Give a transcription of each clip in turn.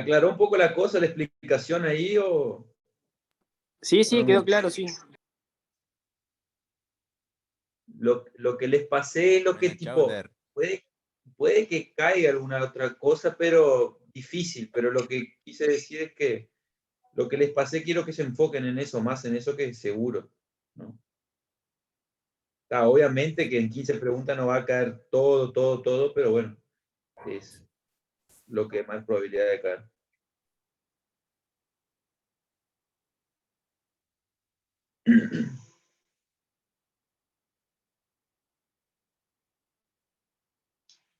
¿Aclaró un poco la cosa, la explicación ahí o Sí, no quedó mucho? claro, sí. Lo que les pasé es lo que Buena, tipo, Chowder. puede que caiga alguna otra cosa, pero difícil. Pero lo que quise decir es que lo que les pasé quiero que se enfoquen en eso, más en eso que seguro, ¿no? Obviamente que en 15 preguntas no va a caer todo, pero bueno, es lo que más probabilidad de caer.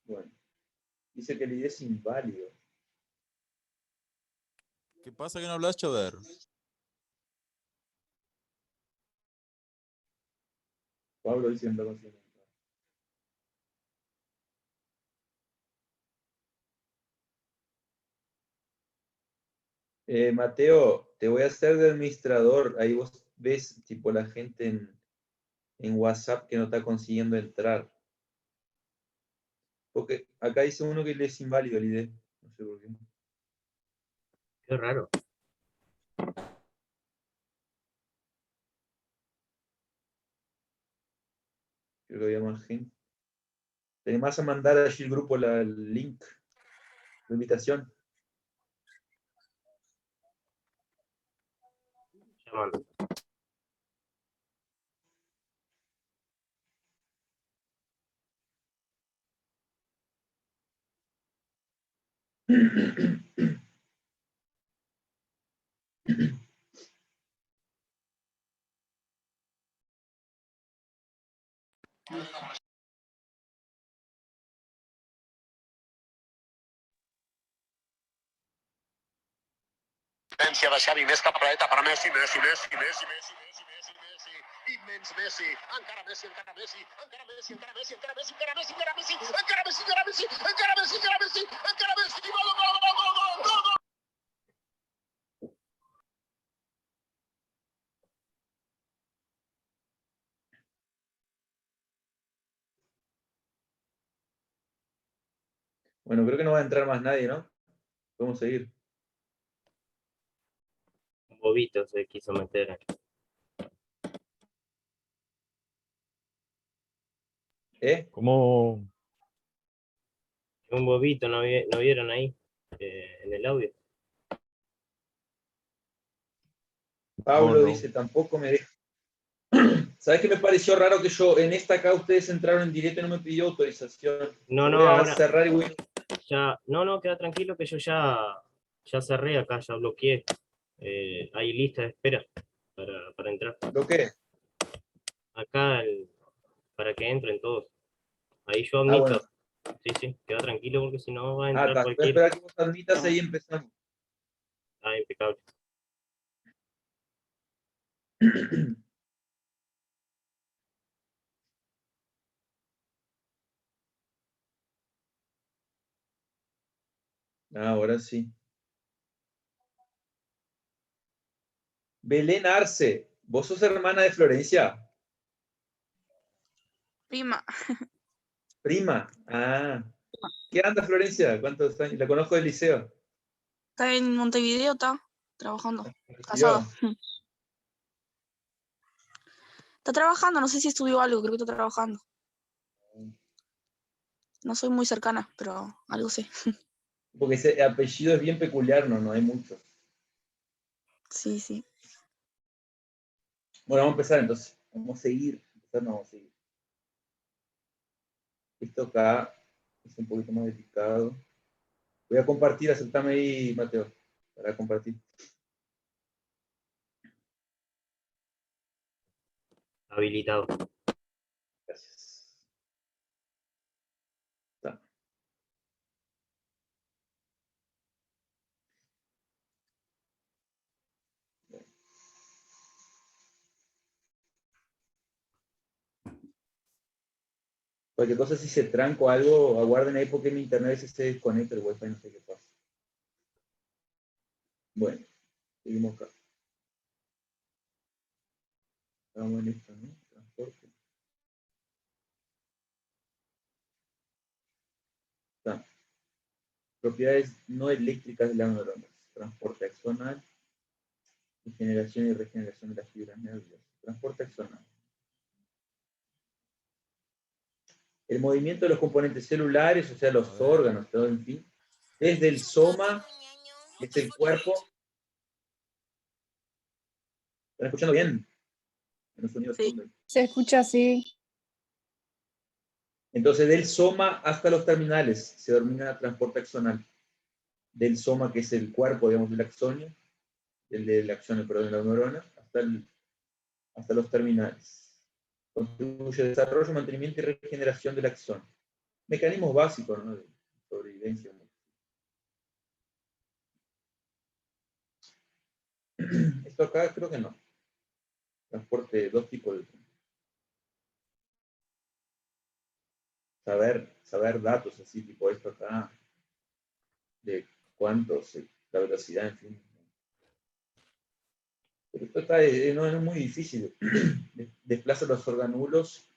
Bueno, dice que el ID es inválido. ¿Qué pasa que no hablas, Chowder? Pablo dice anda consciente. Mateo, te voy a hacer de administrador. Ahí vos ves tipo la gente en WhatsApp que no está consiguiendo entrar. Porque acá dice uno que le es inválido el ID. No sé por qué. Qué raro. Creo que había más gente. Te vas a mandar allí el grupo el link, la invitación. Ya mando. De Xavi, més cap a la dreta per Messi, Messi, immens Messi, encara Messi, encara Messi, encara Messi, encara Messi, encara Messi, encara Messi, encara Messi, encara Messi, encara Messi, encara Messi, encara Messi, encara Messi, gol, gol, gol, gol, gol, gol, gol. Bueno, creo que no va a entrar más nadie, ¿no? Podemos seguir. Un bobito se quiso meter. ¿Cómo? Un bobito, ¿no vieron ahí? En el audio. Pablo No. dice, tampoco me deja. ¿Sabes qué me pareció raro que yo en esta acá ustedes entraron en directo y no me pidió autorización? No, Voy a ahora cerrar y voy. ya. No, queda tranquilo que yo ya cerré acá, ya bloqueé. Hay lista de espera para entrar. ¿Lo qué? Acá para que entren todos. Ahí yo Ah, admito. bueno. Sí, queda tranquilo porque si no va a Ah, entrar está. Voy a cualquiera. esperar que vos admitas y ahí empezamos. Ah, impecable. Ahora sí. Belén Arce, ¿vos sos hermana de Florencia? Prima. Prima. Ah. ¿Qué anda Florencia? ¿Cuántos años? La conozco del liceo. Está en Montevideo, está trabajando. ¿Estudió? Casada. Está trabajando, no sé si estudió algo, creo que está trabajando. No soy muy cercana, pero algo sé. Porque ese apellido es bien peculiar, no hay mucho. Sí. Bueno, vamos a empezar entonces. Vamos a seguir. Vamos a seguir. Esto acá es un poquito más delicado. Voy a compartir, aceptame ahí, Mateo, para compartir. Habilitado. Gracias. Está. Cualquier cosa, si se tranco algo, aguarden ahí porque mi internet se desconecta, el wifi no sé qué pasa. Bueno, seguimos acá. Estamos en esto, ¿no? Transporte. Está. propiedades no eléctricas de las neuronas. Transporte axonal, generación y regeneración de las fibras nerviosas. Transporte axonal. El movimiento de los componentes celulares, o sea, los órganos, todo, en fin, desde el soma, que es el cuerpo. ¿Están escuchando bien? Los sonidos Sí. fundan. Se escucha así. Entonces, del soma hasta los terminales se denomina transporte axonal. Del soma, que es el cuerpo, digamos, del axonio, del axonio, perdón, de la neurona, hasta los terminales. Contribuye al desarrollo, mantenimiento y regeneración del axón. Mecanismos básicos, ¿no? De sobrevivencia. Esto acá creo que no. Transporte, dos tipos de... Saber datos así, tipo esto acá, de cuántos, la velocidad, en fin. Pero esto está, no es muy difícil. Desplaza los organulos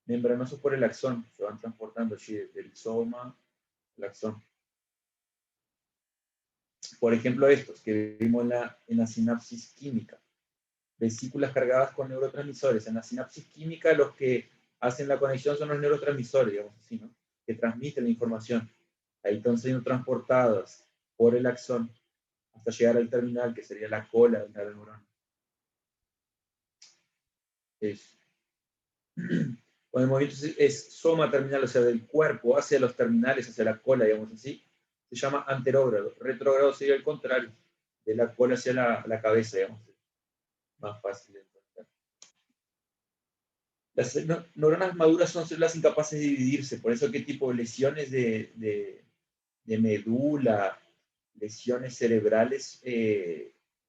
membranosos por el axón. Se van transportando allí del soma al axón. Por ejemplo, estos que vimos en la sinapsis química. Vesículas cargadas con neurotransmisores. En la sinapsis química los que hacen la conexión son los neurotransmisores, digamos así, ¿no? Que transmiten la información. Ahí están siendo transportadas por el axón hasta llegar al terminal, que sería la cola de la neurona. Cuando el movimiento es soma terminal, o sea, del cuerpo hacia los terminales, hacia la cola, digamos así, se llama anterógrado. Retrógrado sería el contrario, de la cola hacia la cabeza, digamos. Más fácil de entender. Las neuronas maduras son células incapaces de dividirse, por eso qué tipo de lesiones de medula, lesiones cerebrales,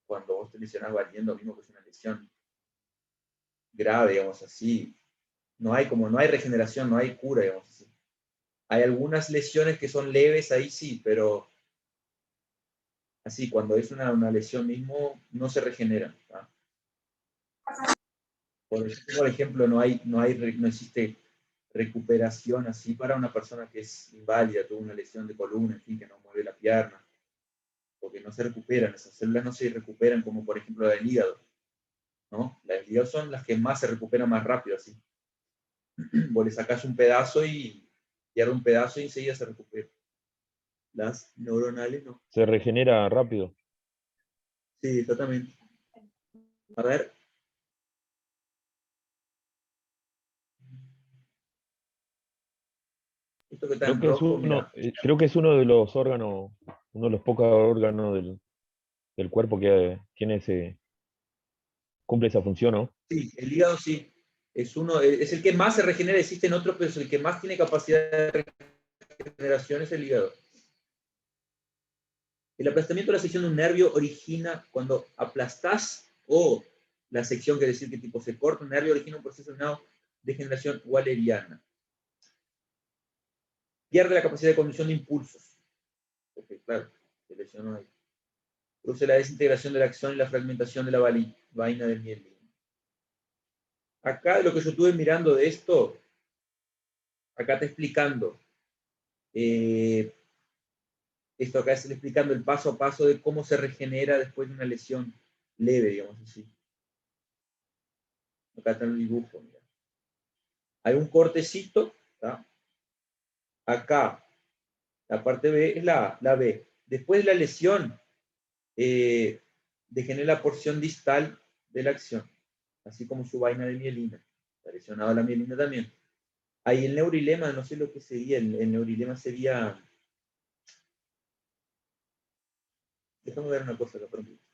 cuando vos te lesionas valiendo, lo mismo que es una lesión grave, digamos así, no hay regeneración, no hay cura, digamos así. Hay algunas lesiones que son leves, ahí sí, pero así, cuando es una lesión mismo, no se regenera. ¿tá? Por ejemplo, no existe recuperación así para una persona que es inválida, tuvo una lesión de columna, en fin, que no mueve la pierna, porque no se recuperan, esas células no se recuperan como por ejemplo la del hígado, ¿no? Las del hígado son las que más se recuperan más rápido, así. Vos le sacás un pedazo y pierde un pedazo y enseguida se recupera. Las neuronales no. Se regenera rápido. Sí, exactamente. A ver. Esto que está en rojo, mira. Creo que es uno de los órganos, uno de los pocos órganos del cuerpo que cumple esa función, ¿no? Sí, el hígado sí. Es el que más se regenera, existen otros, pero es el que más tiene capacidad de regeneración es el hígado. El aplastamiento de la sección de un nervio origina cuando aplastás o la sección, quiere decir que tipo se corta un nervio, origina un proceso denominado degeneración waleriana. Pierde la capacidad de conducción de impulsos. Porque, claro, se lesionó ahí. Produce la desintegración de la axón y la fragmentación de la vaina del mielino. Acá lo que yo estuve mirando de esto, acá está explicando. Esto acá es explicando el paso a paso de cómo se regenera después de una lesión leve, digamos así. Acá está el dibujo, mira. Hay un cortecito, ¿tá? Acá, la parte B es la B. Después de la lesión, degenera la porción distal de la acción, así como su vaina de mielina. Está lesionado la mielina también. Ahí el neurilema, no sé lo que sería, el neurilema sería... Déjame ver una cosa acá, por ejemplo.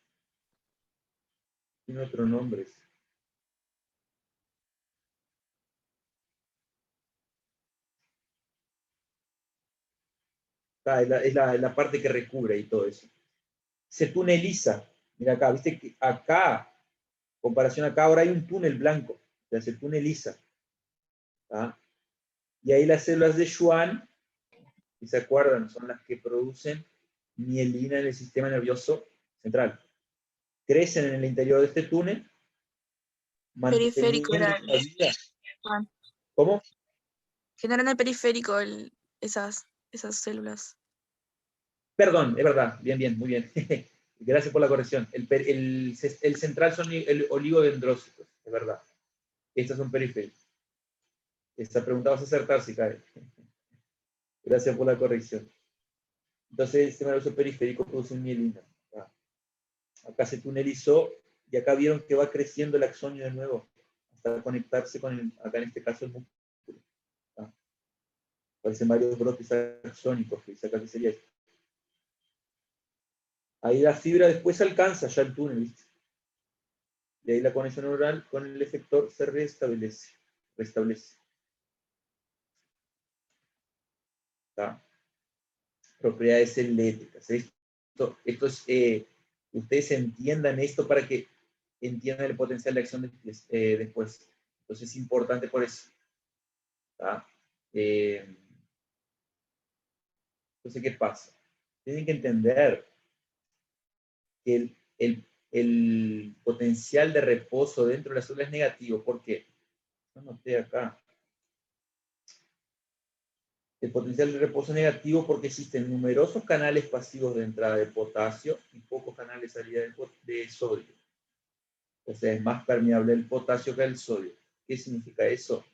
Tiene otro nombre. Es la parte que recubre y todo eso. Se tuneliza. Mira acá, viste que acá, comparación acá, ahora hay un túnel blanco. O sea, se tuneliza. ¿tá? Y ahí las células de Schwann, si se acuerdan, son las que producen mielina en el sistema nervioso central. Crecen en el interior de este túnel. Periférico era la vida. Juan. ¿Cómo? Generan el periférico esas células. Perdón, es verdad, bien, bien, muy bien. Gracias por la corrección. El central son el oligodendrócitos, es verdad. Estas son periféricos. Esta pregunta vas a acertar si cae. Gracias por la corrección. Entonces, el sistema nervioso periférico produce mielina. Acá se tunelizó y acá vieron que va creciendo el axonio de nuevo hasta conectarse con, acá en este caso, el músculo. Aparecen varios brotes axónicos, que acá que sería esto. Ahí la fibra después alcanza ya el túnel, ¿viste? Y ahí la conexión neural con el efector se restablece. ¿Está? Propiedades eléctricas. Esto es, ustedes entiendan esto para que entiendan el potencial de acción después. Entonces es importante por eso. ¿Está? Entonces, ¿qué pasa? Tienen que entender que el potencial de reposo dentro de la célula es negativo. ¿Por qué? No noté acá. El potencial de reposo es negativo porque existen numerosos canales pasivos de entrada de potasio y pocos canales de salida de sodio. O sea, es más permeable el potasio que el sodio. ¿Qué significa eso?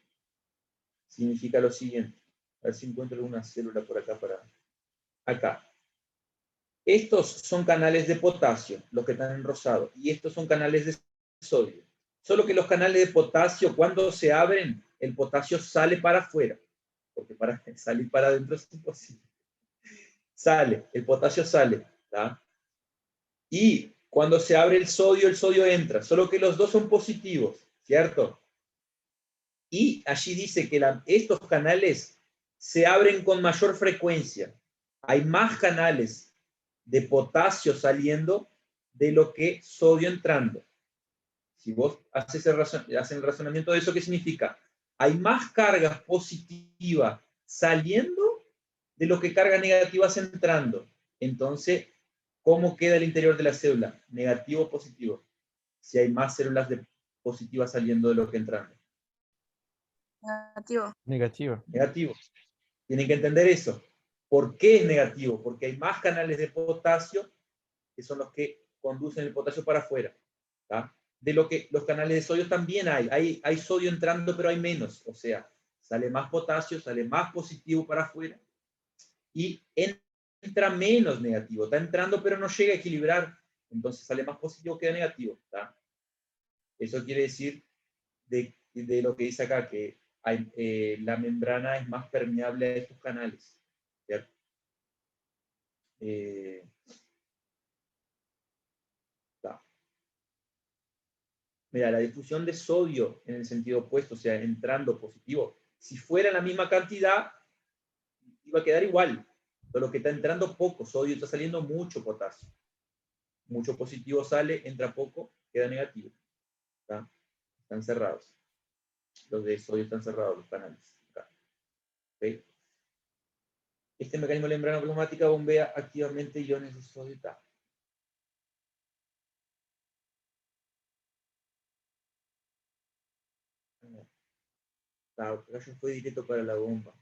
Significa lo siguiente. A ver si encuentro una célula por acá para... Acá. Estos son canales de potasio, los que están en rosado, y estos son canales de sodio. Solo que los canales de potasio, cuando se abren, el potasio sale para afuera, porque para salir para adentro es imposible. Sale, el potasio sale, ¿tá? Y cuando se abre el sodio entra, solo que los dos son positivos, ¿cierto? Y allí dice que estos canales se abren con mayor frecuencia. Hay más canales de potasio saliendo de lo que sodio entrando. Si vos haces el razonamiento de eso, ¿qué significa? Hay más cargas positivas saliendo de lo que cargas negativas entrando. Entonces, ¿cómo queda el interior de la célula? ¿Negativo o positivo? Si hay más células positivas saliendo de lo que entrando. Negativo. Negativa. Negativo. Tienen que entender eso. ¿Por qué es negativo? Porque hay más canales de potasio que son los que conducen el potasio para afuera. ¿Tá? De lo que los canales de sodio también hay sodio entrando, pero hay menos. O sea, sale más potasio, sale más positivo para afuera y entra menos negativo. Está entrando, pero no llega a equilibrar. Entonces sale más positivo que negativo. ¿Tá? Eso quiere decir de lo que dice acá, que la membrana es más permeable a estos canales. ¿Cierto? Mira, la difusión de sodio en el sentido opuesto, o sea, entrando positivo, si fuera la misma cantidad, iba a quedar igual. Pero lo que está entrando poco sodio, está saliendo mucho potasio. Mucho positivo sale, entra poco, queda negativo. ¿Está? Están cerrados. Los de sodio están cerrados, los canales. ¿Okay? Este mecanismo de membrana plasmática bombea activamente iones de sodio. ¿Está? Acá yo fui directo para la bomba.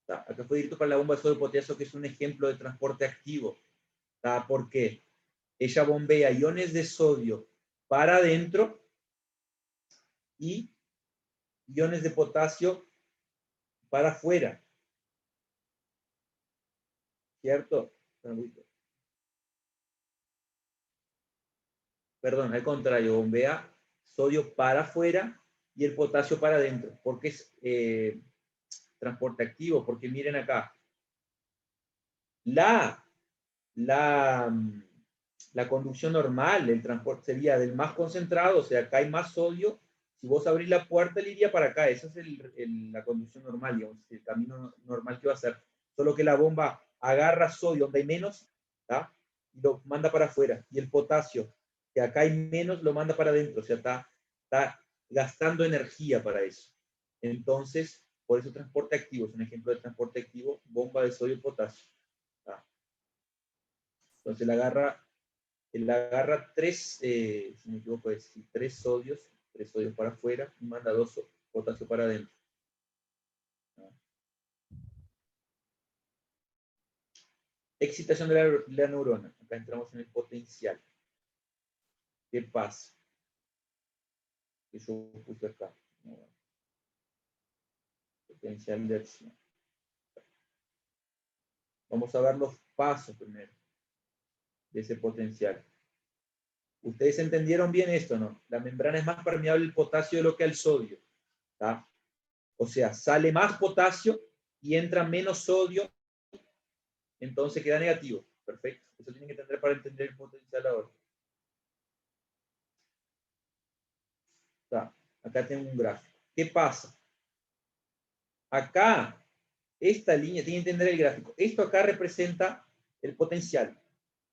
Acá fue directo para la bomba de sodio potasio, que es un ejemplo de transporte activo. ¿Por qué? Ella bombea iones de sodio para adentro y iones de potasio para afuera. ¿Cierto? Perdón, al contrario, bombea sodio para afuera y el potasio para adentro. ¿Por qué es transporte activo? Porque miren acá. La conducción normal, el transporte sería del más concentrado, o sea, acá hay más sodio. Si vos abrís la puerta, él iría para acá. Esa es la conducción normal, digamos, el camino normal que va a hacer. Solo que la bomba agarra sodio donde hay menos, ¿tá? Y lo manda para afuera. Y el potasio, que acá hay menos, lo manda para adentro. O sea, está gastando energía para eso. Entonces, por eso transporte activo. Es un ejemplo de transporte activo, bomba de sodio y potasio. ¿Tá? Entonces, él agarra tres, si no me equivoco, es tres sodios para afuera y manda dos potasio para adentro. Excitación de la neurona. Acá entramos en el potencial. ¿Qué pasa? Que yo puse acá. Potencial de acción. Vamos a ver los pasos primero de ese potencial. ¿Ustedes entendieron bien esto, no? La membrana es más permeable al potasio de lo que al sodio. ¿Tá? O sea, sale más potasio y entra menos sodio, entonces queda negativo. Perfecto. Eso tienen que entender para entender el potencial ahora. ¿Tá? Acá tengo un gráfico. ¿Qué pasa? Acá, esta línea, tienen que entender el gráfico. Esto acá representa el potencial.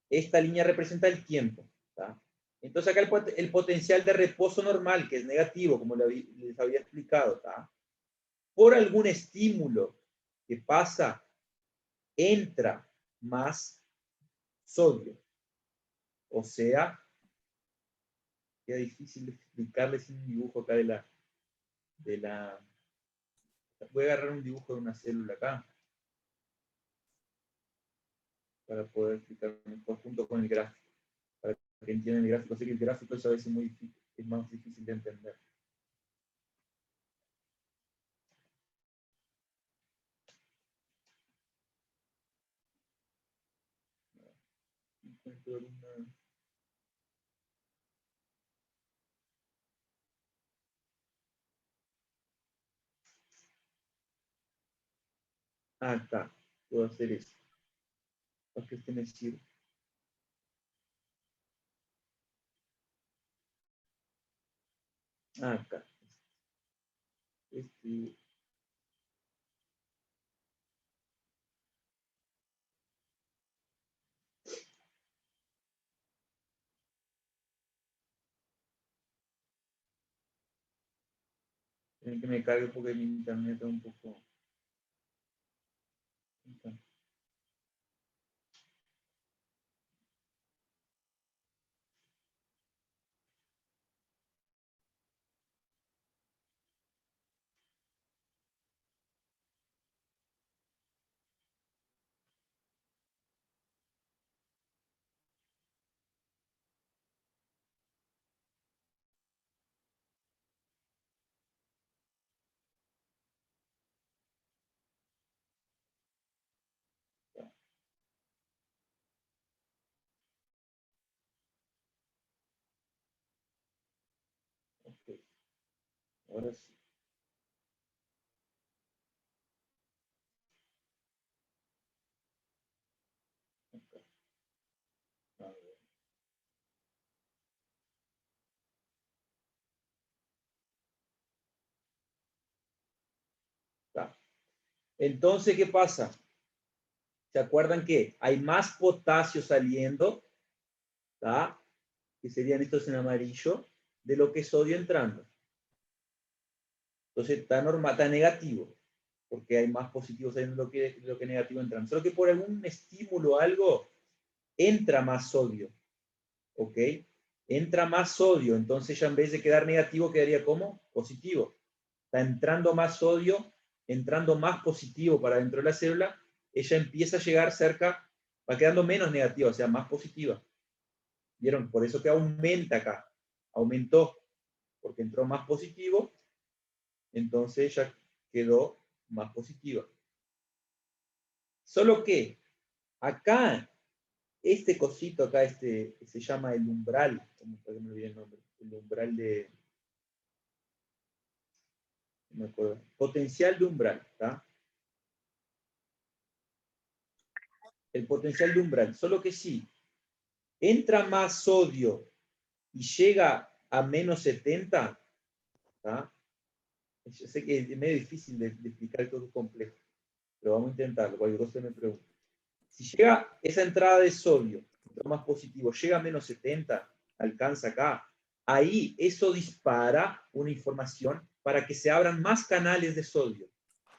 Esta línea representa el tiempo. ¿Tá? Entonces acá el potencial de reposo normal, que es negativo, como les había explicado, ¿tá? Por algún estímulo que pasa, entra más sodio. O sea, queda difícil explicarles un dibujo acá de la... Voy a agarrar un dibujo de una célula acá para poder explicar mejor junto con el gráfico. Para que entiendan el gráfico. Sé que el gráfico es a veces muy difícil, es más difícil de entender. Acá, puedo hacer eso. ¿Para qué este me sirve? Acá. Este. Tienen que me cargue porque mi internet está un poco... Ok, ahora sí. Acá. A ver. Está. Entonces, ¿qué pasa? ¿Se acuerdan que hay más potasio saliendo? ¿Tá? Que serían estos en amarillo, de lo que sodio entrando. Entonces está normal, está negativo, porque hay más positivo saliendo de lo que negativo entrando. Solo que por algún estímulo o algo, entra más sodio. ¿Ok? Entra más sodio, entonces ya en vez de quedar negativo, quedaría como positivo. Está entrando más sodio, entrando más positivo para dentro de la célula, ella empieza a llegar cerca, va quedando menos negativa, o sea, más positiva. ¿Vieron? Por eso que aumenta acá. Aumentó, porque entró más positivo, entonces ya quedó más positiva. Solo que acá, este cosito acá, este se llama el umbral, ¿cómo me olvidé el nombre? El umbral de... No me acuerdo. Potencial de umbral, ¿está? El potencial de umbral. Solo que sí, entra más sodio y llega a menos 70, ¿tá? Yo sé que es medio difícil de explicar todo complejo, pero vamos a intentarlo, cualquier cosa me pregunta. Si llega esa entrada de sodio, lo más positivo, llega a menos 70, alcanza acá, ahí eso dispara una información para que se abran más canales de sodio.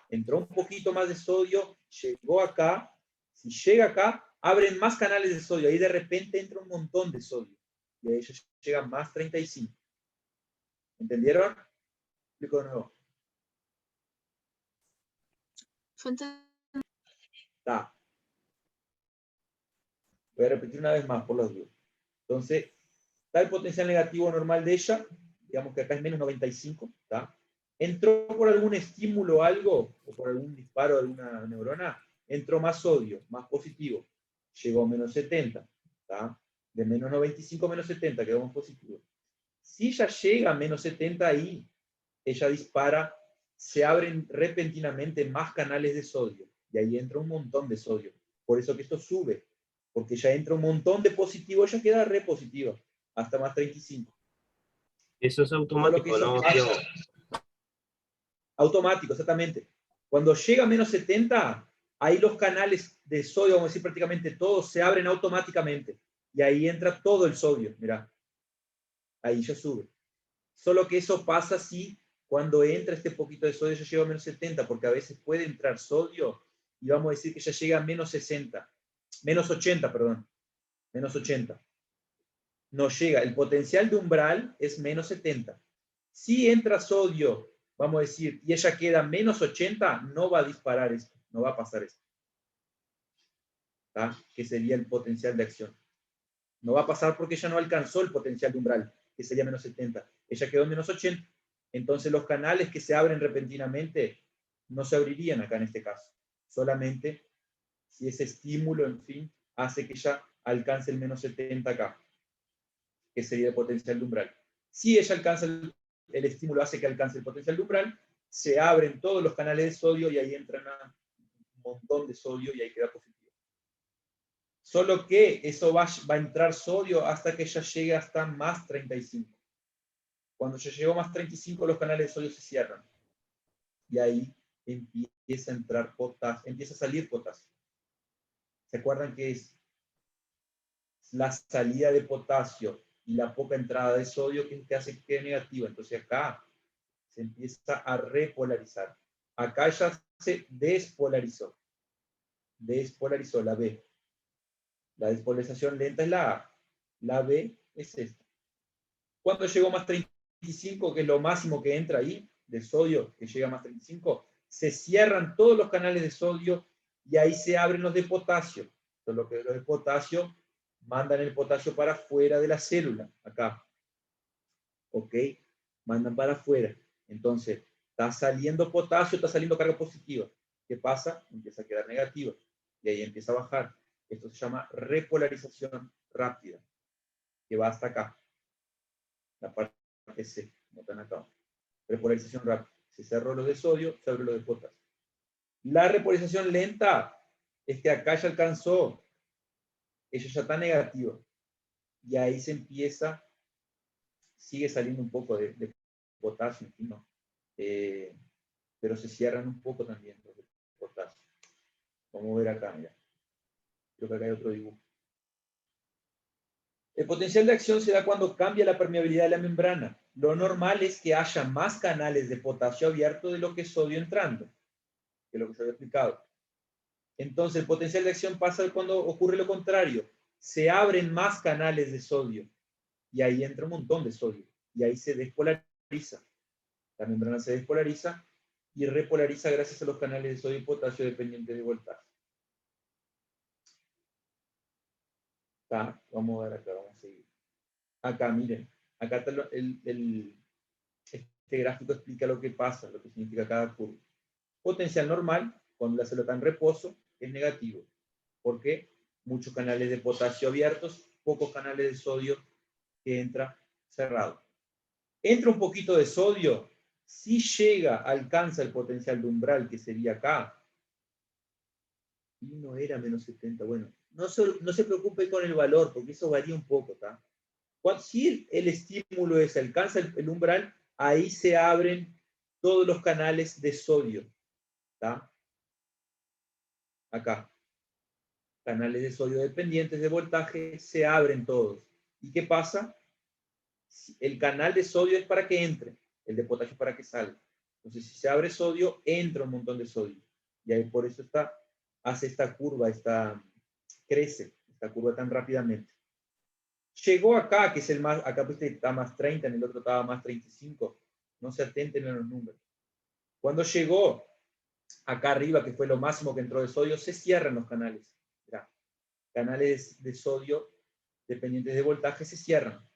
Entró un poquito más de sodio, llegó acá, si llega acá, abren más canales de sodio, ahí de repente entra un montón de sodio, y ahí llega más 35. ¿Entendieron? Explico de nuevo. Fuente Está. Voy a repetir una vez más por las dudas. Entonces, está el potencial negativo normal de ella, digamos que acá es menos 95, ¿está? Entró por algún estímulo o algo, o por algún disparo de alguna neurona, entró más sodio, más positivo, llegó a menos 70, ¿está? De menos 95 a menos 70, quedó más positivo. Si ya llega a menos 70 ahí, ella dispara, se abren repentinamente más canales de sodio, y ahí entra un montón de sodio. Por eso que esto sube, porque ya entra un montón de positivo, ella queda re positiva, hasta más 35. Eso es Solo que automático, eso ¿no? pasa automático, exactamente. Cuando llega a menos 70, ahí los canales de sodio, vamos a decir prácticamente todos, se abren automáticamente. Y ahí entra todo el sodio, mirá. Ahí ya sube. Solo que eso pasa si cuando entra este poquito de sodio ya llega a menos 70, porque a veces puede entrar sodio y vamos a decir que ya llega a menos 60, menos 80, perdón, menos 80. No llega, el potencial de umbral es menos 70. Si entra sodio, vamos a decir, y ella queda menos 80, no va a disparar esto, no va a pasar esto. ¿Tá? Que sería el potencial de acción. No va a pasar porque ella no alcanzó el potencial de umbral, que sería menos 70. Ella quedó en menos 80. Entonces los canales que se abren repentinamente no se abrirían acá en este caso. Solamente si ese estímulo, en fin, hace que ella alcance el menos 70 acá, que sería el potencial de umbral. Si ella alcanza el estímulo hace que alcance el potencial de umbral, se abren todos los canales de sodio y ahí entran un montón de sodio y ahí queda positivo. Solo que eso va a entrar sodio hasta que ya llegue hasta más 35. Cuando ya llegó más 35, los canales de sodio se cierran. Y ahí empieza a entrar potasio, empieza a salir potasio. ¿Se acuerdan que es la salida de potasio y la poca entrada de sodio que hace que quede negativa? Entonces acá se empieza a repolarizar. Acá ya se despolarizó. Despolarizó la B. La despolarización lenta es la A. La B es esta. Cuando llegó más 35, que es lo máximo que entra ahí, de sodio, que llega a más 35, se cierran todos los canales de sodio y ahí se abren los de potasio. Entonces, los de potasio mandan el potasio para afuera de la célula, acá. ¿Ok? Mandan para afuera. Entonces, está saliendo potasio, está saliendo carga positiva. ¿Qué pasa? Empieza a quedar negativa. Y ahí empieza a bajar. Esto se llama repolarización rápida, que va hasta acá. La parte C, no están acá. Repolarización rápida. Se cerró lo de sodio, se abre lo de potasio. La repolarización lenta es que acá ya alcanzó, ella ya está negativa. Y ahí se empieza, sigue saliendo un poco de potasio, ¿no? Pero se cierran un poco también los de potasio. Vamos a ver acá, mira. Creo que acá hay otro dibujo. El potencial de acción se da cuando cambia la permeabilidad de la membrana. Lo normal es que haya más canales de potasio abierto de lo que sodio entrando, que es lo que se había explicado. Entonces, el potencial de acción pasa cuando ocurre lo contrario. Se abren más canales de sodio y ahí entra un montón de sodio y ahí se despolariza. La membrana se despolariza y repolariza gracias a los canales de sodio y potasio dependientes de voltaje. Vamos a ver acá, vamos a seguir. Acá, miren, acá está este gráfico explica lo que pasa, lo que significa cada curva. Potencial normal, cuando la célula está en reposo, es negativo. ¿Por qué? Muchos canales de potasio abiertos, pocos canales de sodio que entra cerrado. Entra un poquito de sodio, si llega, alcanza el potencial de umbral, que sería acá, y no era menos 70, bueno, no se preocupe con el valor, porque eso varía un poco, ¿está? Si el estímulo es alcanza el umbral, ahí se abren todos los canales de sodio, ¿está? Acá. Canales de sodio dependientes de voltaje se abren todos. ¿Y qué pasa? El canal de sodio es para que entre, el de potasio es para que salga. Entonces, si se abre sodio, entra un montón de sodio. Y ahí por eso hace esta curva, crece esta curva tan rápidamente. Llegó acá, que es el más, acá pues está más 30, en el otro estaba más 35. No se atenten a los números. Cuando llegó acá arriba, que fue lo máximo que entró de sodio, se cierran los canales. Mirá. canales de sodio dependientes de voltaje se cierran.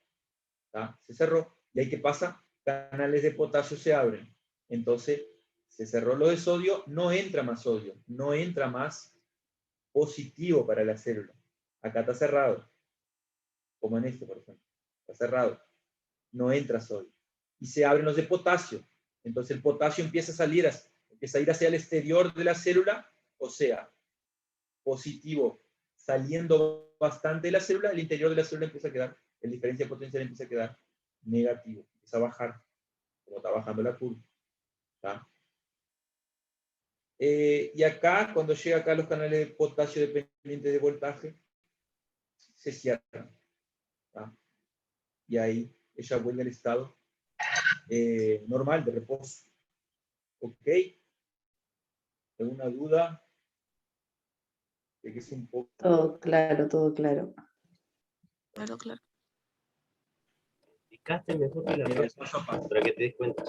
¿Tá? Se cerró. ¿Y ahí qué pasa? Canales de potasio se abren. Entonces, se cerró lo de sodio, no entra más sodio, no entra más positivo para la célula. Acá está cerrado. Como en este, por ejemplo. Está cerrado. No entra sodio. Y se abren los de potasio. Entonces el potasio empieza a salir, empieza a ir hacia el exterior de la célula, o sea, positivo saliendo bastante de la célula, el interior de la célula empieza a quedar, el diferencia potencial empieza a quedar negativo, empieza a bajar, como está bajando la curva. ¿Tá? Y acá, cuando llega acá los canales de potasio dependientes de voltaje, se cierran. ¿Tá? Y ahí ella vuelve al estado normal de reposo. ¿Ok? ¿Alguna duda? De que es un poco... Todo claro, todo claro. Claro, claro. Explicaste mejor que la Mira, profe, paso a paso. para que te des cuenta.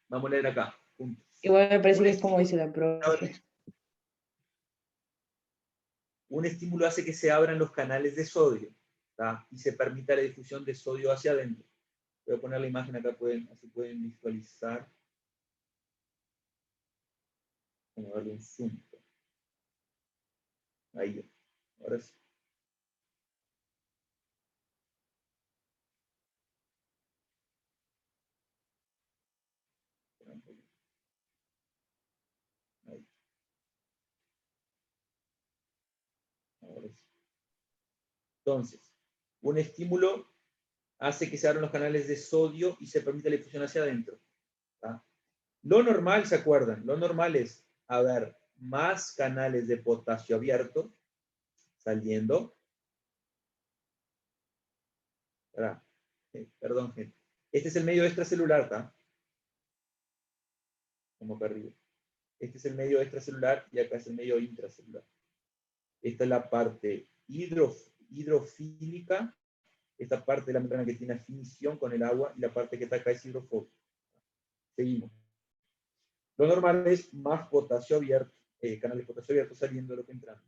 Vamos a leer acá. Puntos. Igual me parece que es como dice la profe. Un estímulo hace que se abran los canales de sodio, ¿tá? Y se permita la difusión de sodio hacia adentro. Voy a poner la imagen acá, así pueden visualizar. Vamos a darle un zoom. Ahí, ahora sí. Ahí. Ahora sí. Entonces, un estímulo hace que se abran los canales de sodio y se permita la difusión hacia adentro. ¿Tá? Lo normal, ¿se acuerdan? Lo normal es haber más canales de potasio abierto saliendo. Perdón, gente. Este es el medio extracelular, ¿tá? Como acá arriba. Este es el medio extracelular y acá es el medio intracelular. Esta es la parte hidrofílica, esta parte de la membrana que tiene afinición con el agua y la parte que está acá es hidrofóbica. Seguimos. Lo normal es más potasio abierto, canales de potasio abierto saliendo de lo que entrando.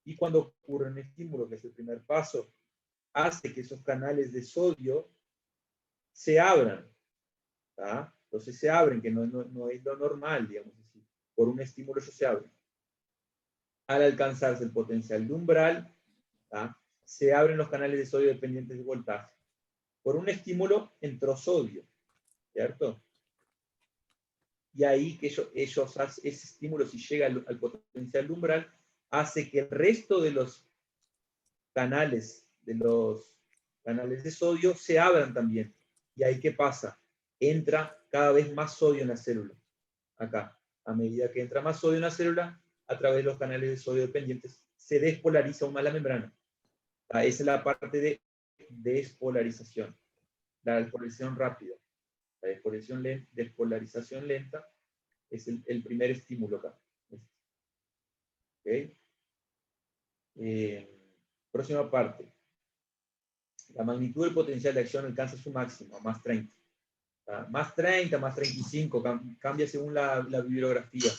Y cuando ocurre un estímulo, que es el primer paso, hace que esos canales de sodio se abran. ¿Tá? Entonces se abren, que no es lo normal, digamos así. Por un estímulo eso se abre. Al alcanzarse el potencial de umbral, ¿tá? Se abren los canales de sodio dependientes de voltaje. Por un estímulo entró sodio, ¿cierto? Y ahí que ellos hacen ese estímulo, si llega al potencial de umbral, hace que el resto de los canales de sodio se abran también. Y ahí ¿qué pasa? Entra cada vez más sodio en la célula. Acá, a medida que entra más sodio en la célula, a través de los canales de sodio dependientes, se despolariza aún más la membrana. Esa es la parte de despolarización. La despolarización rápida. La despolarización lenta es el primer estímulo acá. ¿Okay? Próxima parte. La magnitud del potencial de acción alcanza su máximo, más 30. Más 30, más 35, cambia según la bibliografía.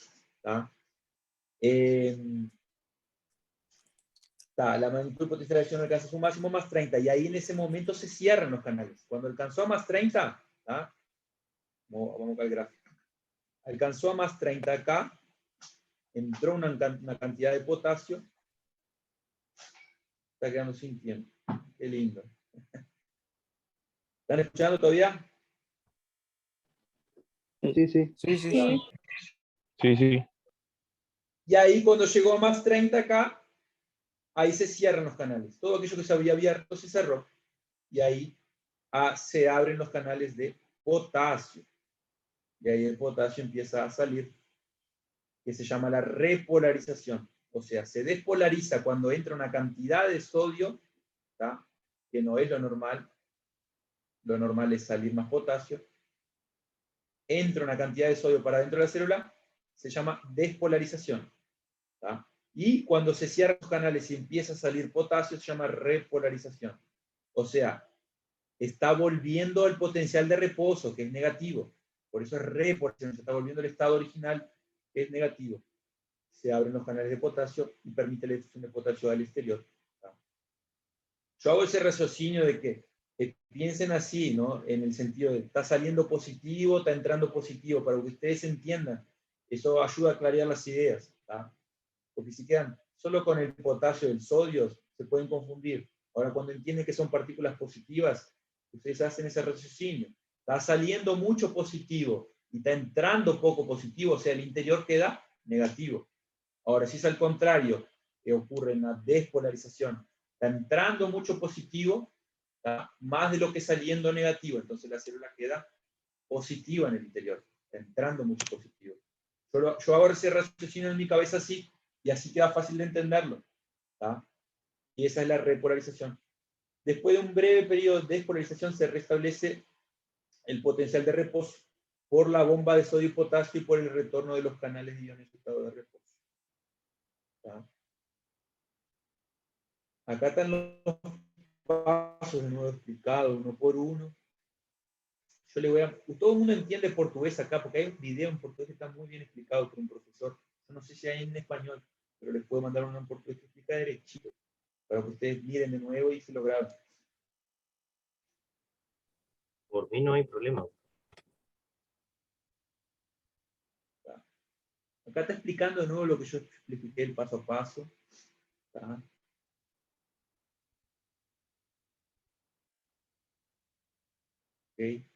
La magnitud del potencial de acción alcanza su máximo, más 30, y ahí en ese momento se cierran los canales. Cuando alcanzó a más 30, vamos al gráfico. Alcanzó a más 30 acá, entró una cantidad de potasio, está quedando sin tiempo. Qué lindo. ¿Están escuchando todavía? Sí, sí. Sí, sí, sí. Sí, sí. Y ahí cuando llegó a más 30 acá, ahí se cierran los canales. Todo aquello que se había abierto se cerró. Y ahí se abren los canales de potasio. Y ahí el potasio empieza a salir, que se llama la repolarización. O sea, se despolariza cuando entra una cantidad de sodio, ¿tá? Que no es lo normal. Lo normal es salir más potasio. Entra una cantidad de sodio para dentro de la célula, se llama despolarización. ¿Tá? Y cuando se cierran los canales y empieza a salir potasio, se llama repolarización. O sea, está volviendo al potencial de reposo, que es negativo. Por eso es repolarización, se está volviendo al estado original, que es negativo. se abren los canales de potasio y permite la difusión de potasio al exterior. ¿Tá? Yo hago ese raciocinio de que piensen así, ¿no? En el sentido de está saliendo positivo, está entrando positivo, para que ustedes entiendan. Eso ayuda a clarear las ideas. ¿Tá? Porque si quedan solo con el potasio y el sodio, se pueden confundir. Ahora, cuando entienden que son partículas positivas, ustedes hacen ese raciocinio. Está saliendo mucho positivo y está entrando poco positivo, o sea, el interior queda negativo. Ahora, si es al contrario, que ocurre en la despolarización, está entrando mucho positivo, ¿tá? Más de lo que saliendo negativo, entonces la célula queda positiva en el interior, está entrando mucho positivo. Yo hago ese raciocinio en mi cabeza así, y así queda fácil de entenderlo. ¿Tá? Y esa es la repolarización. Después de un breve periodo de despolarización se restablece el potencial de reposo por la bomba de sodio y potasio y por el retorno de los canales de iones en estado de reposo. ¿Tá? Acá están los pasos de nuevo explicados uno por uno. Yo le voy a... Todo el mundo entiende portugués acá, porque hay un video en portugués que está muy bien explicado por un profesor. Yo no sé si hay en español, pero les puedo mandar uno en portugués que explica derechito, para que ustedes miren de nuevo y se lo graben. Por mí no hay problema. Acá está explicando de nuevo lo que yo expliqué el paso a paso. ¿Tá? Okay.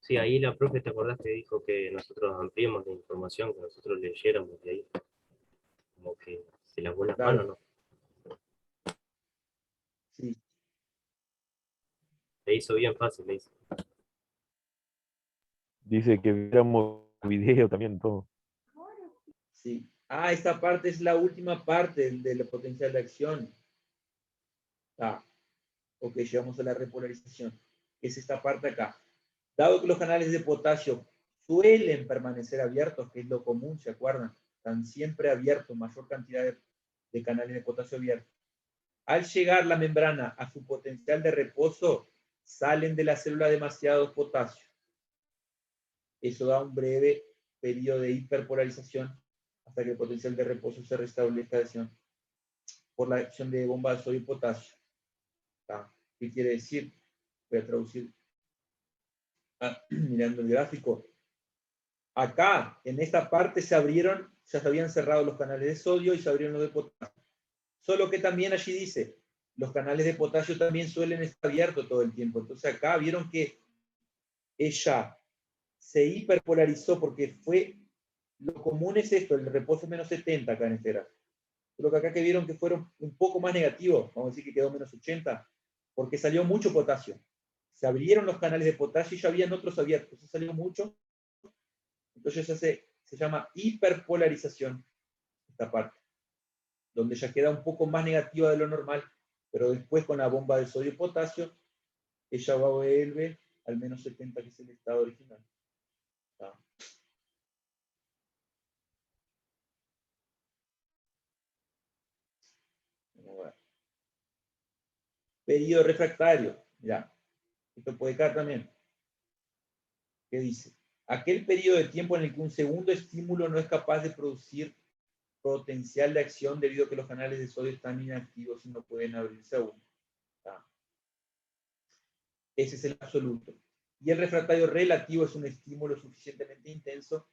Sí, ahí la profe, ¿te acordás que dijo que nosotros ampliemos la información, que nosotros leyéramos de ahí? Como que se lavó las Claro. manos, ¿no? Sí. Se hizo bien fácil, le hizo. Dice que viéramos video también, todo. Sí. Ah, esta parte es la última parte de la potencial de acción. Ah, ok, llegamos a la repolarización. Es esta parte acá. Dado que los canales de potasio suelen permanecer abiertos, que es lo común, ¿se acuerdan? Están siempre abiertos, mayor cantidad de canales de potasio abiertos. Al llegar la membrana a su potencial de reposo, salen de la célula demasiados potasio. Eso da un breve periodo de hiperpolarización hasta que el potencial de reposo se restablezca por la acción de bomba de sodio y potasio. ¿Tá? ¿Qué quiere decir? Voy a traducir mirando el gráfico. Acá, en esta parte se abrieron, ya se habían cerrado los canales de sodio y se abrieron los de potasio. Solo que también allí dice, los canales de potasio también suelen estar abiertos todo el tiempo. Entonces acá vieron que ella se hiperpolarizó porque lo común es esto, el reposo es menos 70 acá en este gráfico. Solo que acá que vieron que fueron un poco más negativos, vamos a decir que quedó menos 80, porque salió mucho potasio. Se abrieron los canales de potasio y ya habían otros abiertos. Entonces salió mucho. Entonces se llama hiperpolarización, esta parte, donde ya queda un poco más negativa de lo normal, pero después con la bomba de sodio y potasio, ella va a vuelve al menos 70, que es el estado original. ¿Tá? Vamos a ver. Periodo refractario. Mirá, esto puede caer también. ¿Qué dice? Aquel periodo de tiempo en el que un segundo estímulo no es capaz de producir potencial de acción debido a que los canales de sodio están inactivos y no pueden abrirse aún. ¿Tá? Ese es el absoluto. Y el refractario relativo es un estímulo suficientemente intenso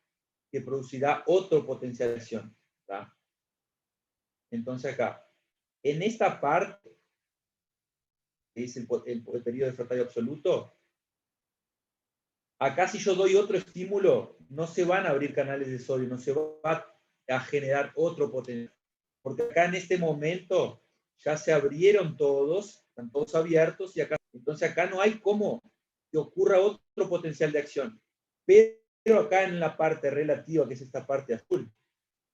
que producirá otro potencial de acción. ¿Tá? Entonces acá, en esta parte, que es el periodo refractario absoluto, acá si yo doy otro estímulo, no se van a abrir canales de sodio, no se va a generar otro potencial. Porque acá en este momento ya se abrieron todos, están todos abiertos, y acá, entonces acá no hay cómo que ocurra otro potencial de acción. Pero acá en la parte relativa, que es esta parte azul,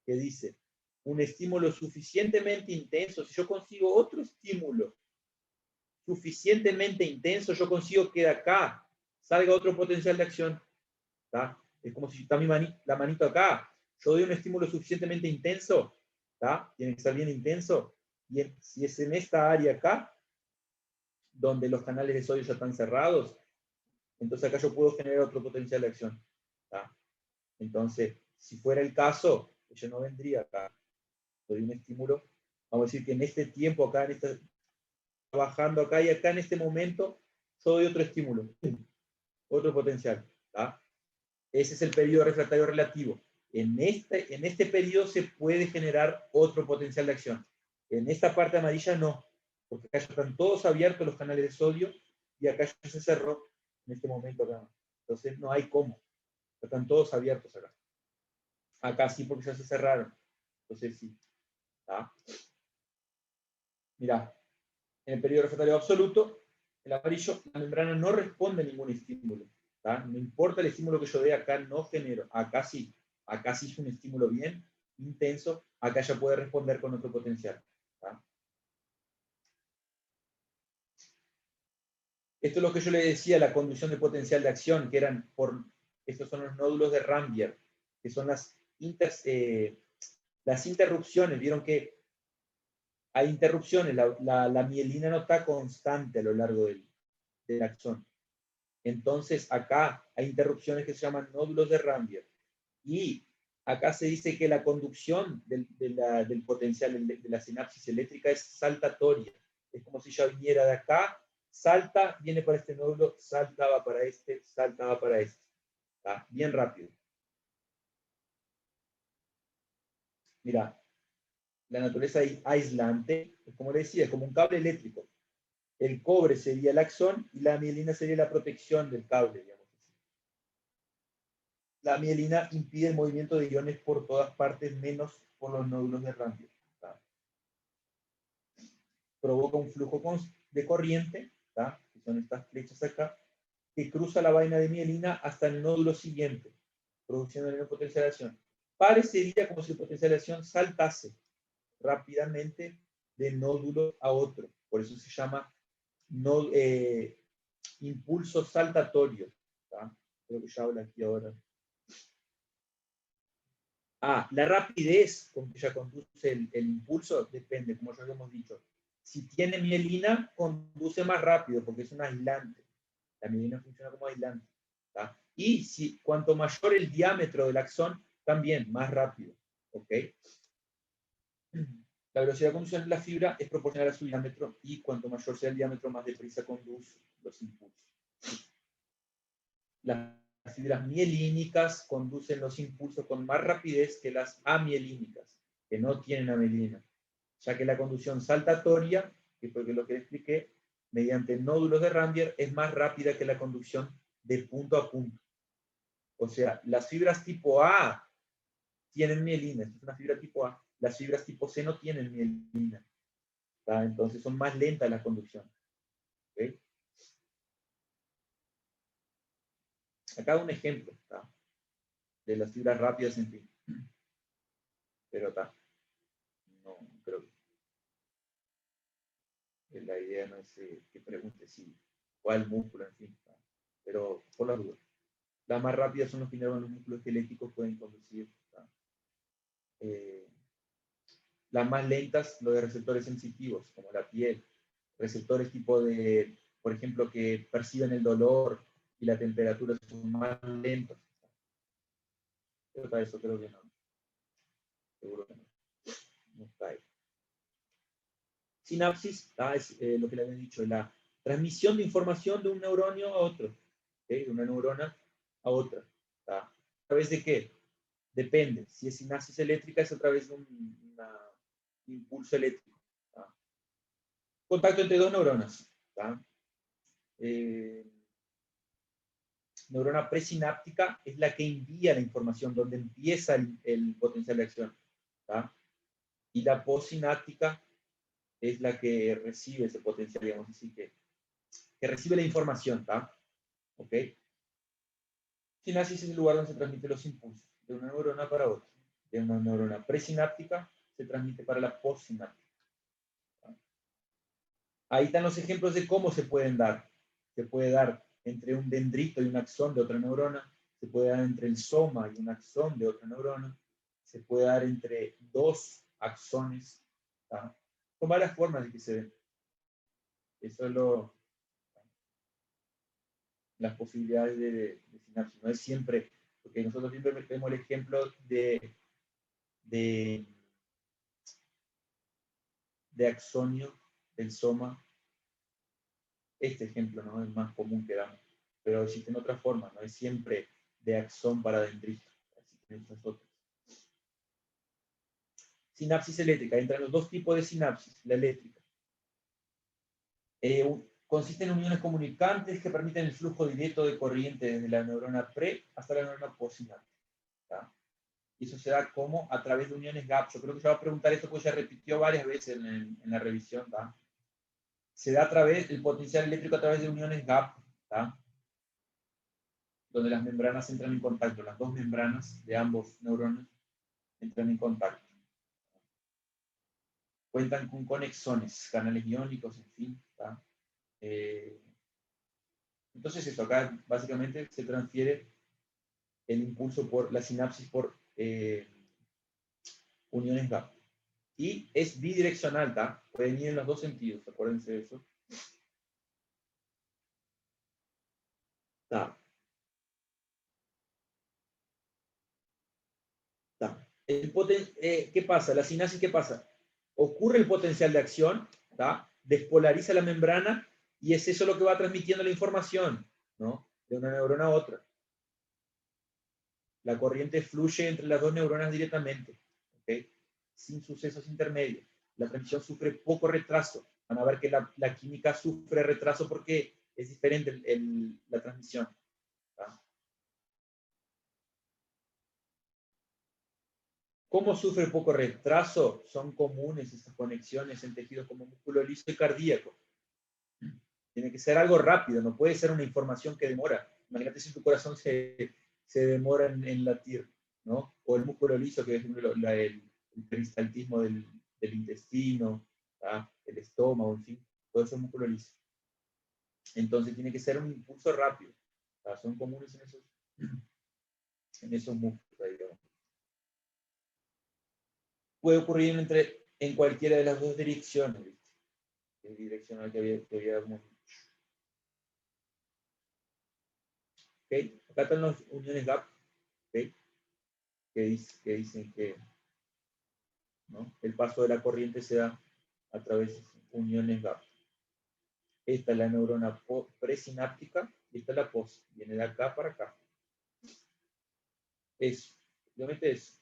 que dice, un estímulo suficientemente intenso, si yo consigo otro estímulo suficientemente intenso, yo consigo que de acá salga otro potencial de acción. ¿Tá? Es como si está la manito acá. Yo doy un estímulo suficientemente intenso, ¿tá? Tiene que ser bien intenso. Y si es en esta área acá, donde los canales de sodio ya están cerrados, entonces acá yo puedo generar otro potencial de acción. ¿Tá? Entonces, Si fuera el caso, ella no vendría acá. Doy un estímulo. Vamos a decir que en este tiempo, acá, trabajando acá y acá en este momento, yo doy otro estímulo, otro potencial. ¿Tá? Ese es el periodo refractario relativo. En este periodo se puede generar otro potencial de acción. En esta parte amarilla no, porque acá ya están todos abiertos los canales de sodio y acá ya se cerró en este momento acá. Entonces no hay cómo. Están todos abiertos acá. Acá sí porque ya se cerraron. Entonces sí. ¿Tá? Mirá, en el periodo refractario absoluto, el amarillo, la membrana no responde a ningún estímulo. ¿Tá? No importa el estímulo que yo dé, acá no genero. Acá sí es un estímulo bien intenso, acá ya puede responder con otro potencial. ¿Tá? Esto es lo que yo le decía, la conducción de potencial de acción, que eran estos son los nódulos de Rambier, que son las interrupciones. Vieron que hay interrupciones, la mielina no está constante a lo largo del axón. Entonces acá hay interrupciones que se llaman nódulos de Rambier. Y acá se dice que la conducción del potencial de la sinapsis eléctrica es saltatoria. Es como si ya viniera de acá, salta, viene para este nódulo, salta, va para este, salta, va para este. ¿Tá? Bien rápido. Mira, la naturaleza aislante, como le decía, es como un cable eléctrico. El cobre sería el axón y la mielina sería la protección del cable, digamos. La mielina impide el movimiento de iones por todas partes, menos por los nódulos de Rambier. ¿Tá? Provoca un flujo de corriente, ¿tá? Que son estas flechas acá, que cruza la vaina de mielina hasta el nódulo siguiente, produciendo una potencial de acción. Parecería como si la potencial de acción saltase rápidamente de nódulo a otro. Por eso se llama impulso saltatorio. ¿Tá? Creo que ya habla aquí ahora. La rapidez con que ella conduce el impulso depende, como ya habíamos dicho. Si tiene mielina, conduce más rápido porque es un aislante. La mielina funciona como aislante. ¿Tá? Y cuanto mayor el diámetro del axón, también más rápido. ¿Ok? La velocidad de conducción de la fibra es proporcional a su diámetro y cuanto mayor sea el diámetro, más deprisa conduce los impulsos. Las fibras mielínicas conducen los impulsos con más rapidez que las amielínicas, que no tienen amielina, ya que la conducción saltatoria, que fue lo que le expliqué, mediante nódulos de Rambier, es más rápida que la conducción de punto a punto. O sea, las fibras tipo A tienen mielina, esta es una fibra tipo A. Las fibras tipo C no tienen mielina. ¿Tá? Entonces son más lentas la conducción. ¿Okay? Acá un ejemplo, ¿tá? De las fibras rápidas, en fin. Pero está. No creo que la idea no es que pregunte si cuál músculo, en fin. ¿tá? Pero por la duda. Las más rápidas son los que inervan los músculos esqueléticos, pueden conducir. Las más lentas, los de receptores sensitivos, como la piel. Receptores tipo de, por ejemplo, que perciben el dolor y la temperatura, son más lentos. Pero para eso creo que no. Seguro que no. No está ahí. Sinapsis, es lo que le había dicho, la transmisión de información de un neuronio a otro. ¿Okay? De una neurona a otra. ¿Tá? ¿A través de qué? Depende. Si es sinapsis eléctrica, es a través de un impulso eléctrico. ¿Tá? Contacto entre dos neuronas. ¿Tá? Neurona presináptica es la que envía la información, donde empieza el potencial de acción. ¿Tá? Y la postsináptica es la que recibe ese potencial, digamos así, que recibe la información. ¿Tá? ¿Ok? Sinapsis es el lugar donde se transmiten los impulsos, de una neurona para otra. De una neurona presináptica se transmite para la postsináptica. ¿Tá? Ahí están los ejemplos de cómo se pueden dar. Se puede dar entre un dendrito y un axón de otra neurona, se puede dar entre el soma y un axón de otra neurona, se puede dar entre dos axones. ¿Tá? Con varias formas de que se den. Eso es las posibilidades de sinapsis. No es siempre Porque nosotros siempre vemos el ejemplo de, de axonio del soma. Este ejemplo, ¿no?, es más común que damos. Pero existen otras formas, no es siempre de axón para dendrito. Existen estas otras. Sinapsis eléctrica. Entran los dos tipos de sinapsis, la eléctrica. Consiste en uniones comunicantes que permiten el flujo directo de corriente desde la neurona pre hasta la neurona postsináptica. Y eso se da como a través de uniones gap. Yo creo que se va a preguntar esto porque ya repitió varias veces en la revisión. ¿tá? Se da a través del potencial eléctrico a través de uniones gap, ¿tá? Donde las membranas entran en contacto. Las dos membranas de ambos neuronas entran en contacto. Cuentan con conexones, canales iónicos, en fin. ¿tá? Entonces eso, acá básicamente se transfiere el impulso por la sinapsis por uniones gap. Y es bidireccional, ¿tá? Pueden ir en los dos sentidos, acuérdense de eso. ¿Tá? ¿Tá? ¿Qué pasa? La sinapsis, ¿qué pasa? Ocurre el potencial de acción, ¿tá? Despolariza la membrana y es eso lo que va transmitiendo la información, ¿no? De una neurona a otra. La corriente fluye entre las dos neuronas directamente, ¿ok? Sin sucesos intermedios. La transmisión sufre poco retraso. Van a ver que la química sufre retraso porque es diferente la transmisión. ¿tá? ¿Cómo sufre poco retraso? Son comunes estas conexiones en tejidos como músculo liso y cardíaco. Tiene que ser algo rápido, no puede ser una información que demora. Imagínate si tu corazón se demora en latir, ¿no? O el músculo liso, que es el peristaltismo del intestino, ¿tá? El estómago, en fin, todo eso es músculo liso. Entonces tiene que ser un impulso rápido. ¿tá? Son comunes en esos músculos, digamos. Puede ocurrir en cualquiera de las dos direcciones, ¿viste? El direccional que habíamos dicho. ¿Okay? Acá están las uniones gap, ¿okay? que dicen que ¿no? el paso de la corriente se da a través de uniones gap. Esta es la neurona presináptica y esta es la post. Viene de acá para acá. Eso. Obviamente es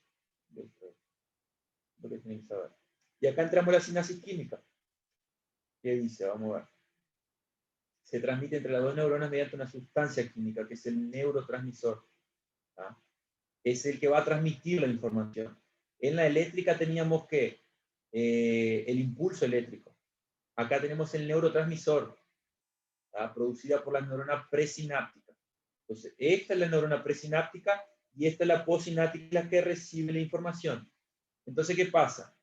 lo que tienen que saber. Y acá entramos a la sinapsis química. ¿Qué dice? Vamos a ver. Se transmite entre las dos neuronas mediante una sustancia química, que es el neurotransmisor. ¿tá? Es el que va a transmitir la información. En la eléctrica teníamos que el impulso eléctrico. Acá tenemos el neurotransmisor, ¿tá? Producida por la neurona presináptica. Entonces, esta es la neurona presináptica y esta es la postsináptica que recibe la información. Entonces, ¿qué pasa?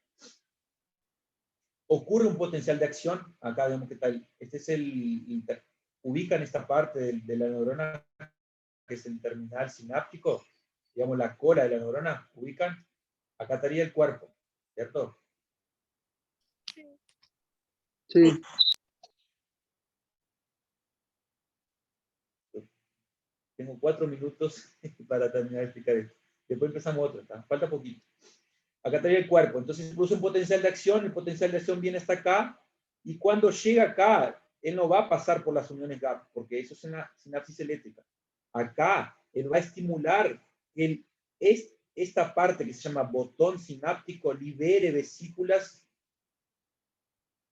Ocurre un potencial de acción. Acá vemos que tal. Este es ubican esta parte de la neurona, que es el terminal sináptico, digamos la cola de la neurona, ubican. Acá estaría el cuerpo, ¿cierto? Sí. Tengo 4 minutos para terminar de explicar esto. Después empezamos otra, ¿tá? Falta poquito. Acá estaría el cuerpo. Entonces produce un potencial de acción. El potencial de acción viene hasta acá. Y cuando llega acá, él no va a pasar por las uniones gap, porque eso es una sinapsis eléctrica. Acá, él va a estimular que esta parte que se llama botón sináptico libere vesículas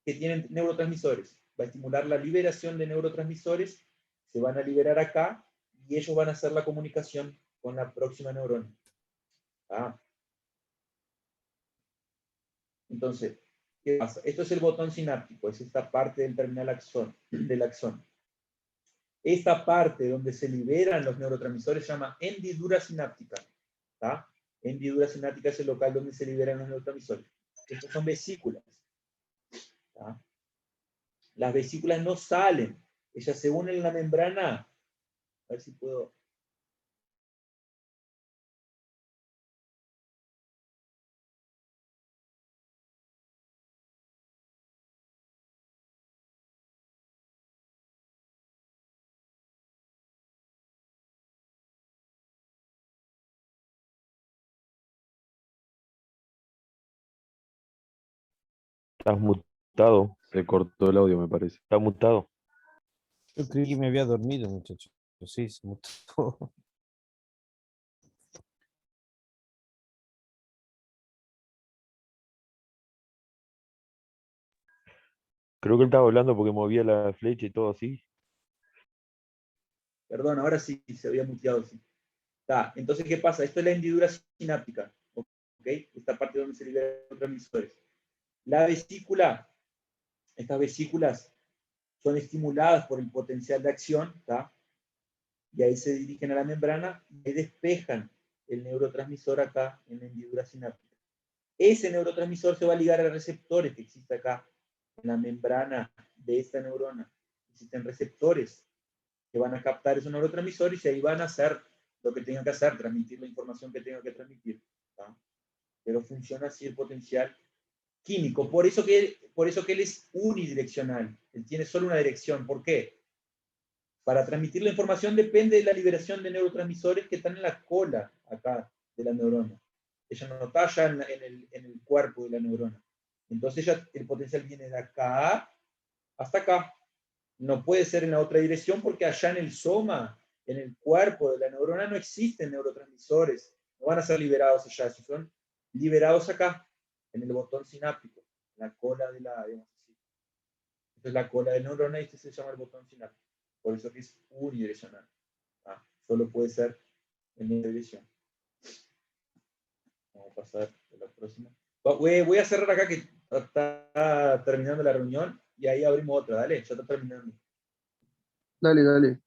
que tienen neurotransmisores. Va a estimular la liberación de neurotransmisores. Se van a liberar acá y ellos van a hacer la comunicación con la próxima neurona. Ah. Entonces, ¿qué pasa? Esto es el botón sináptico, es esta parte del terminal del axón. Esta parte donde se liberan los neurotransmisores se llama hendidura sináptica. ¿tá? Hendidura sináptica es el local donde se liberan los neurotransmisores. Estas son vesículas. ¿tá? Las vesículas no salen, ellas se unen en la membrana. A ver si puedo Estás mutado. Se cortó el audio, me parece. Estás mutado. Yo creí que me había dormido, muchacho. Sí, se mutó. Creo que él estaba hablando porque movía la flecha y todo así. Perdón, ahora sí se había muteado. Sí. Entonces, ¿qué pasa? Esto es la hendidura sináptica. ¿Ok? Esta parte donde se liberan los transmisores. La vesícula, estas vesículas son estimuladas por el potencial de acción, ¿tá? Y ahí se dirigen a la membrana y despejan el neurotransmisor acá en la hendidura sináptica. Ese neurotransmisor se va a ligar a receptores que existen acá en la membrana de esta neurona. Existen receptores que van a captar esos neurotransmisores y ahí van a hacer lo que tengan que hacer, transmitir la información que tengan que transmitir, ¿tá? Pero funciona así el potencial químico. Por eso que él es unidireccional. Él tiene solo una dirección. ¿Por qué? Para transmitir la información depende de la liberación de neurotransmisores que están en la cola acá de la neurona. Ella no está ya en el cuerpo de la neurona. Entonces el potencial viene de acá hasta acá. No puede ser en la otra dirección porque allá en el soma, en el cuerpo de la neurona, no existen neurotransmisores. No van a ser liberados allá. Esos son liberados acá, en el botón sináptico, la cola de la, digamos así. Esta es la cola de la neurona y este se llama el botón sináptico. Por eso que es unidireccional. Solo puede ser en esta dirección. Vamos a pasar a la próxima. Voy a cerrar acá que está terminando la reunión y ahí abrimos otra. Dale, ya está terminando. Dale, dale.